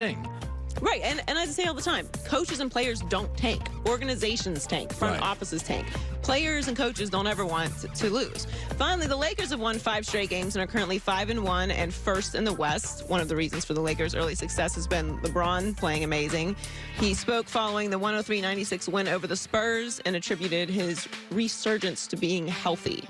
thing. Right, and I say all the time, coaches and players don't tank. Organizations tank. Front offices tank. Players and coaches don't ever want to lose. Finally, the Lakers have won 5 straight games and are currently 5-1 and first in the West. One of the reasons for the Lakers' early success has been LeBron playing amazing. He spoke following the 103-96 win over the Spurs and attributed his resurgence to being healthy.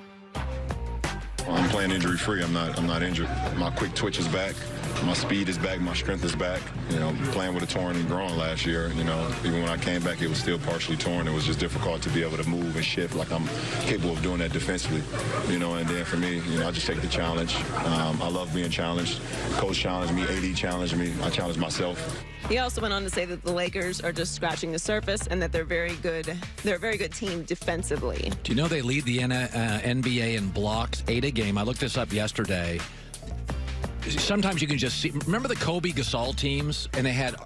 I'm playing injury-free. I'm not injured. My quick twitch is back. My speed is back. My strength is back. You know, playing with a torn groin last year, you know, even when I came back, it was still partially torn. It was just difficult to be able to move and shift like I'm capable of doing that defensively, you know, and then for me, you know, I just take the challenge. I love being challenged. Coach challenged me. AD challenged me. I challenged myself. He also went on to say that the Lakers are just scratching the surface and that they're very good. They're a very good team defensively. Do you know they lead the NBA in blocks, 8 a game? I looked this up yesterday. Sometimes you can just see. Remember the Kobe Gasol teams, and they had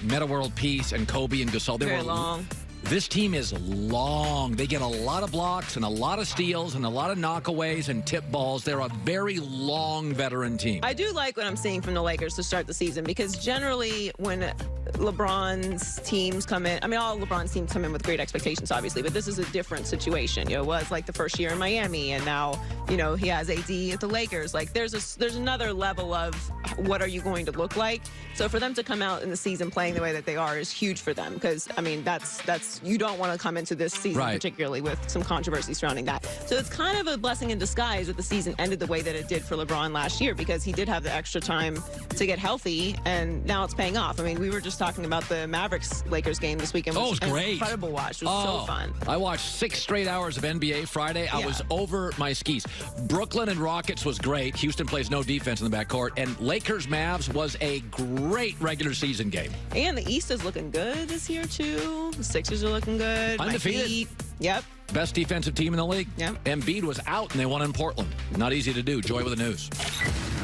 Meta World Peace and Kobe and Gasol. They Very were long. This team is long. They get a lot of blocks and a lot of steals and a lot of knockaways and tip balls. They're a very long veteran team. I do like what I'm seeing from the Lakers to start the season because generally when LeBron's teams come in, I mean, all LeBron's teams come in with great expectations, obviously, but this is a different situation. You know, it was like the first year in Miami, and now, you know, he has AD at the Lakers. Like, there's another level of what are you going to look like. So for them to come out in the season playing the way that they are is huge for them because, I mean, that's you don't want to come into this season particularly with some controversy surrounding that. So it's kind of a blessing in disguise that the season ended the way that it did for LeBron last year because he did have the extra time to get healthy, and now it's paying off. I mean, we were just talking about the Mavericks-Lakers game this weekend. Oh, it was great. An incredible watch. It was so fun. I watched 6 straight hours of NBA Friday. I was over my skis. Brooklyn and Rockets was great. Houston plays no defense in the backcourt. And Lakers-Mavs was a great regular season game. And the East is looking good this year, too. The Sixers are looking good. Undefeated. Yep. Best defensive team in the league. Yep. Embiid was out, and they won in Portland. Not easy to do. Joy with the news.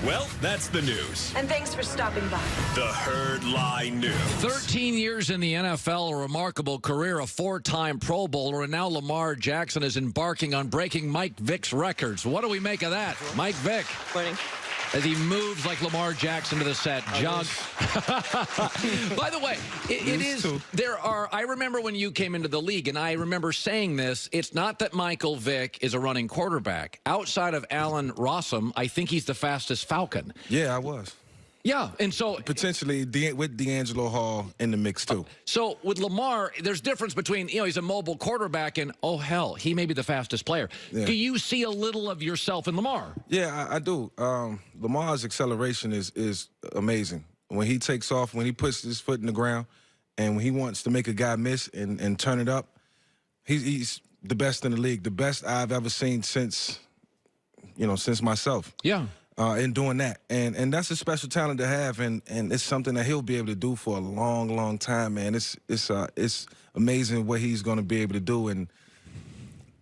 Well, that's the news. And thanks for stopping by. The Herd Lie News. 13 years in the NFL, a remarkable career, a 4-time Pro Bowler, and now Lamar Jackson is embarking on breaking Mike Vick's records. What do we make of that? Mike Vick. Morning. As he moves like Lamar Jackson to the set. Jog. By the way, it is, there are, I remember when you came into the league, and I remember saying this, it's not that Michael Vick is a running quarterback. Outside of Allen Rossum, I think he's the fastest Falcon. Yeah, I was. Yeah, and so potentially with D'Angelo Hall in the mix too. So with Lamar, there's difference between, you know, he's a mobile quarterback and, oh hell, he may be the fastest player. Yeah. Do you see a little of yourself in Lamar? Yeah, I do. Lamar's acceleration is amazing. When he takes off, when he puts his foot in the ground, and when he wants to make a guy miss and turn it up, he's the best in the league, the best I've ever seen since myself. Yeah. In doing that, and that's a special talent to have, and it's something that he'll be able to do for a long, long time, man. It's amazing what he's going to be able to do, and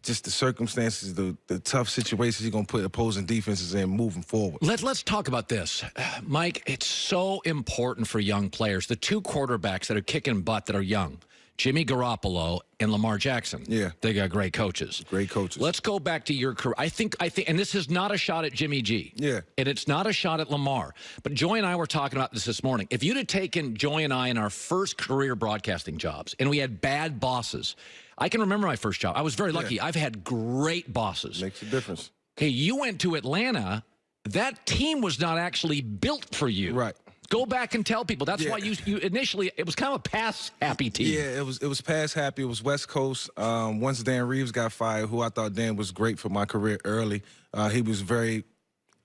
just the circumstances, the tough situations he's going to put opposing defenses in moving forward. Let's talk about this, Mike. It's so important for young players. The 2 quarterbacks that are kicking butt that are young. Jimmy Garoppolo and Lamar Jackson. Yeah. They got great coaches. Great coaches. Let's go back to your career. I think, and this is not a shot at Jimmy G. Yeah. And it's not a shot at Lamar. But Joy and I were talking about this morning. If you'd have taken Joy and I in our first career broadcasting jobs, and we had bad bosses, I can remember my first job. I was very lucky. Yeah. I've had great bosses. Makes a difference. Okay, you went to Atlanta. That team was not actually built for you. Right. Go back and tell people. That's why you initially, it was kind of a pass-happy team. Yeah, it was pass-happy. It was West Coast. Once Dan Reeves got fired, who I thought Dan was great for my career early, he was very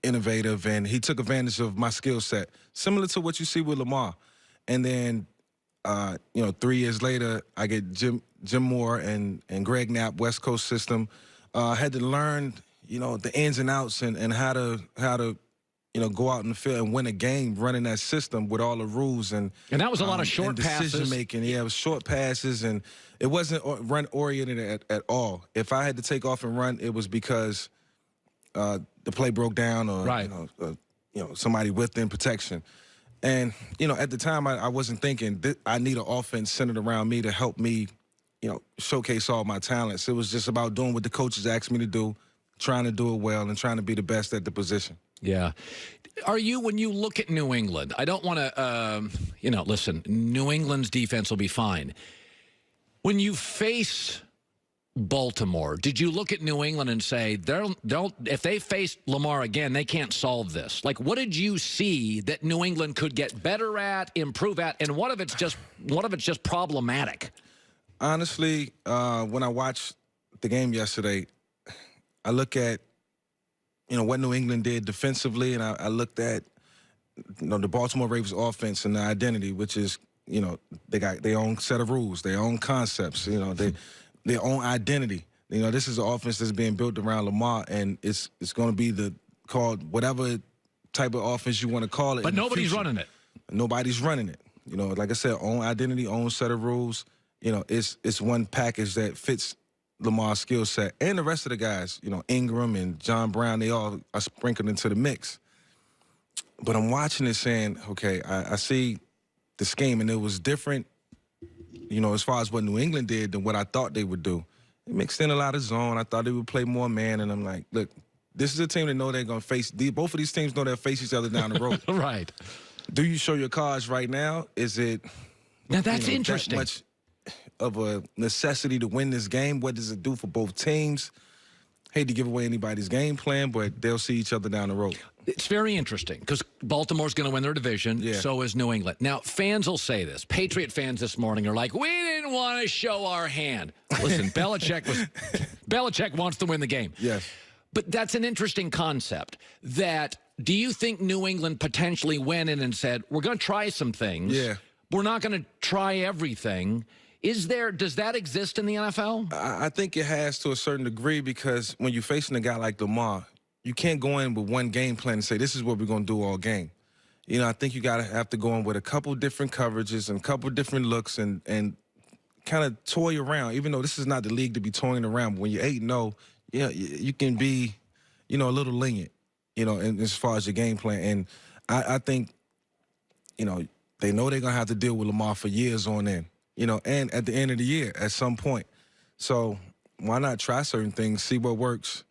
innovative, and he took advantage of my skill set, similar to what you see with Lamar. And then, 3 years later, I get Jim Moore and Greg Knapp, West Coast system. Had to learn, the ins and outs and how to go out in the field and win a game running that system with all the rules and that was a lot of short passes. Decision making. Yeah, it was short passes, and it wasn't run oriented at all. If I had to take off and run, it was because the play broke down or somebody within protection. And at the time I wasn't thinking I need an offense centered around me to help me, showcase all my talents. It was just about doing what the coaches asked me to do, trying to do it well, and trying to be the best at the position. Yeah. Are you, when you look at New England, I don't want to, listen, New England's defense will be fine. When you face Baltimore, did you look at New England and say, if they face Lamar again, they can't solve this? Like, what did you see that New England could get better at, improve at, and what if it's just problematic? Honestly, when I watched the game yesterday, I look at, what New England did defensively, and I looked at, the Baltimore Ravens offense and the identity, which is, they got their own set of rules, their own concepts, their own identity. This is an offense that's being built around Lamar, and it's going to be called whatever type of offense you want to call it. But nobody's running it. Nobody's running it. Like I said, own identity, own set of rules. It's one package that fits Lamar's skill set, and the rest of the guys, Ingram and John Brown, they all are sprinkled into the mix. But I'm watching it saying, okay, I see the scheme, and it was different, as far as what New England did than what I thought they would do. They mixed in a lot of zone. I thought they would play more man, and I'm like, look, this is a team that know they're going to face, both of these teams know they'll face each other down the road. Right. Do you show your cards right now? Is it now that's interesting. That much of a necessity to win this game? What does it do for both teams? Hate to give away anybody's game plan, but they'll see each other down the road. It's very interesting because Baltimore's going to win their division. Yeah. So is New England. Now, fans will say this. Patriot fans this morning are like, we didn't want to show our hand. Listen, Belichick wants to win the game. Yes. But that's an interesting concept. Do you think New England potentially went in and said, we're going to try some things. Yeah. We're not going to try everything. Does that exist in the NFL? I think it has to a certain degree, because when you're facing a guy like Lamar, you can't go in with one game plan and say, this is what we're going to do all game. I think you have to go in with a couple different coverages and a couple different looks and kind of toy around, even though this is not the league to be toying around. But when you're 8-0, you can be, a little lenient, as far as your game plan. And I think, they know they're going to have to deal with Lamar for years on end. And at the end of the year, at some point. So why not try certain things, see what works,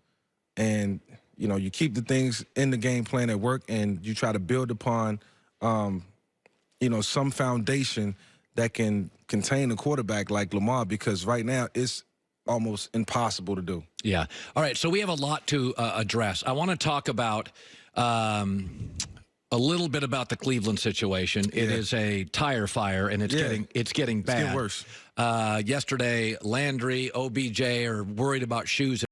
and, you keep the things in the game plan that work, and you try to build upon, some foundation that can contain a quarterback like Lamar, because right now it's almost impossible to do. Yeah. All right, so we have a lot to address. I want to talk about a little bit about the Cleveland situation. Yeah. It is a tire fire, and it's getting bad. It's getting worse. Yesterday, Landry, OBJ are worried about shoes.